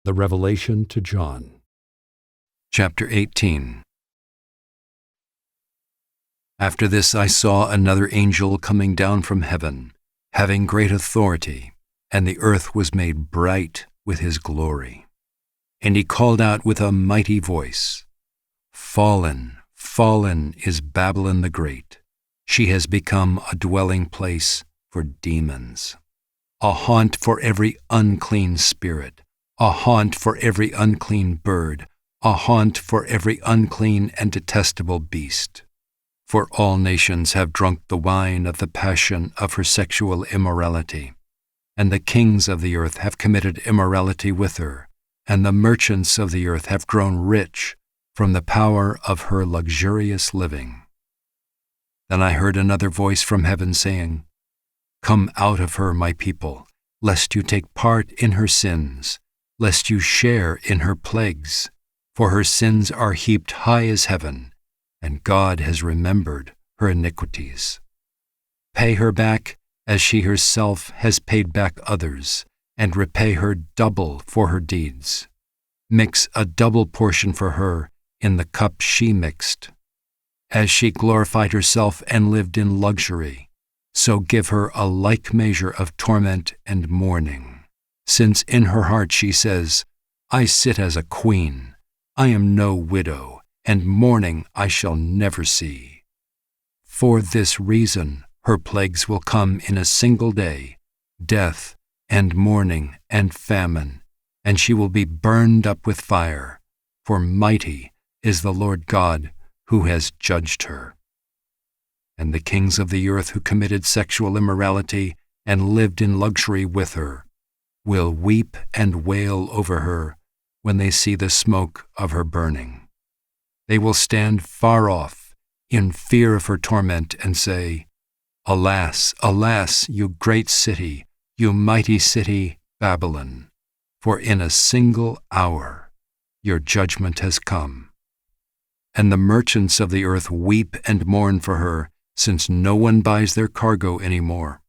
The Revelation to John. Chapter 18. After this I saw another angel coming down from heaven, having great authority, and the earth was made bright with his glory. And he called out with a mighty voice, "Fallen, fallen is Babylon the Great. She has become a dwelling place for demons, a haunt for every unclean spirit, a haunt for every unclean bird, a haunt for every unclean and detestable beast. For all nations have drunk the wine of the passion of her sexual immorality, and the kings of the earth have committed immorality with her, and the merchants of the earth have grown rich from the power of her luxurious living." Then I heard another voice from heaven saying, "Come out of her, my people, lest you take part in her sins, lest you share in her plagues, for her sins are heaped high as heaven, and God has remembered her iniquities. Pay her back as she herself has paid back others, and repay her double for her deeds. Mix a double portion for her in the cup she mixed. As she glorified herself and lived in luxury, so give her a like measure of torment and mourning. Since in her heart she says, 'I sit as a queen, I am no widow, and mourning I shall never see.' For this reason her plagues will come in a single day, death and mourning and famine, and she will be burned up with fire, for mighty is the Lord God who has judged her. And the kings of the earth who committed sexual immorality and lived in luxury with her will weep and wail over her when they see the smoke of her burning. They will stand far off in fear of her torment and say, 'Alas, alas, you great city, you mighty city, Babylon, for in a single hour your judgment has come.' And the merchants of the earth weep and mourn for her, since no one buys their cargo anymore,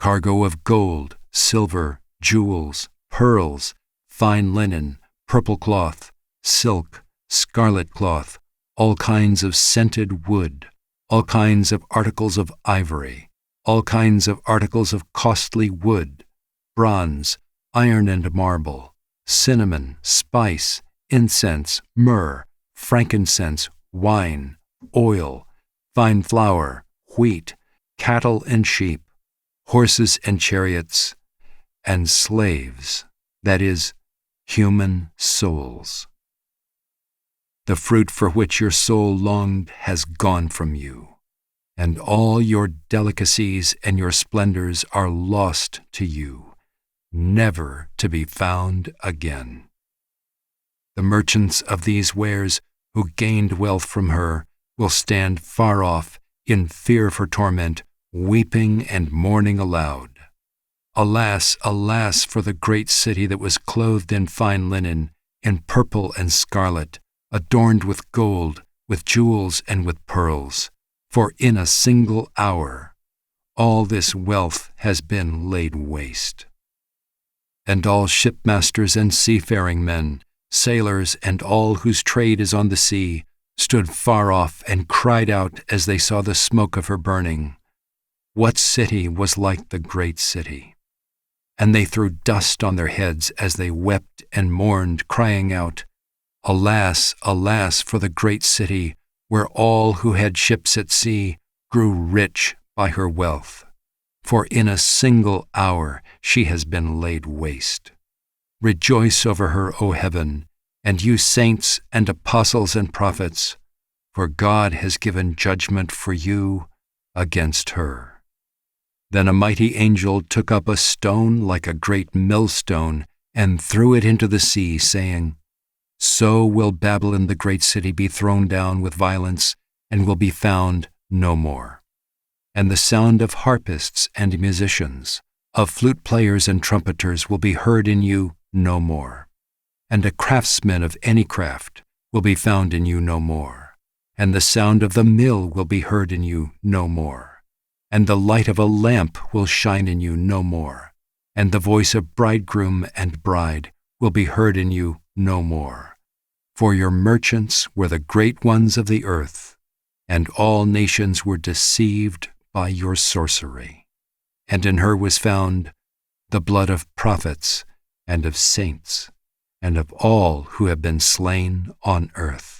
cargo of gold, silver, jewels, pearls, fine linen, purple cloth, silk, scarlet cloth, all kinds of scented wood, all kinds of articles of ivory, all kinds of articles of costly wood, bronze, iron and marble, cinnamon, spice, incense, myrrh, frankincense, wine, oil, fine flour, wheat, cattle and sheep, horses and chariots, and slaves, that is, human souls. The fruit for which your soul longed has gone from you, and all your delicacies and your splendors are lost to you, never to be found again. The merchants of these wares who gained wealth from her will stand far off in fear of her torment, weeping and mourning aloud. Alas, alas, for the great city that was clothed in fine linen, in purple and scarlet, adorned with gold, with jewels and with pearls, for in a single hour all this wealth has been laid waste. And all shipmasters and seafaring men, sailors and all whose trade is on the sea, stood far off and cried out as they saw the smoke of her burning, 'What city was like the great city?' And they threw dust on their heads as they wept and mourned, crying out, 'Alas, alas, for the great city, where all who had ships at sea grew rich by her wealth. For in a single hour she has been laid waste. Rejoice over her, O heaven, and you saints and apostles and prophets, for God has given judgment for you against her.' Then a mighty angel took up a stone like a great millstone and threw it into the sea, saying, 'So will Babylon the great city be thrown down with violence and will be found no more. And the sound of harpists and musicians, of flute players and trumpeters will be heard in you no more. And a craftsman of any craft will be found in you no more. And the sound of the mill will be heard in you no more. And the light of a lamp will shine in you no more. And the voice of bridegroom and bride will be heard in you no more. For your merchants were the great ones of the earth, and all nations were deceived by your sorcery. And in her was found the blood of prophets and of saints, and of all who have been slain on earth.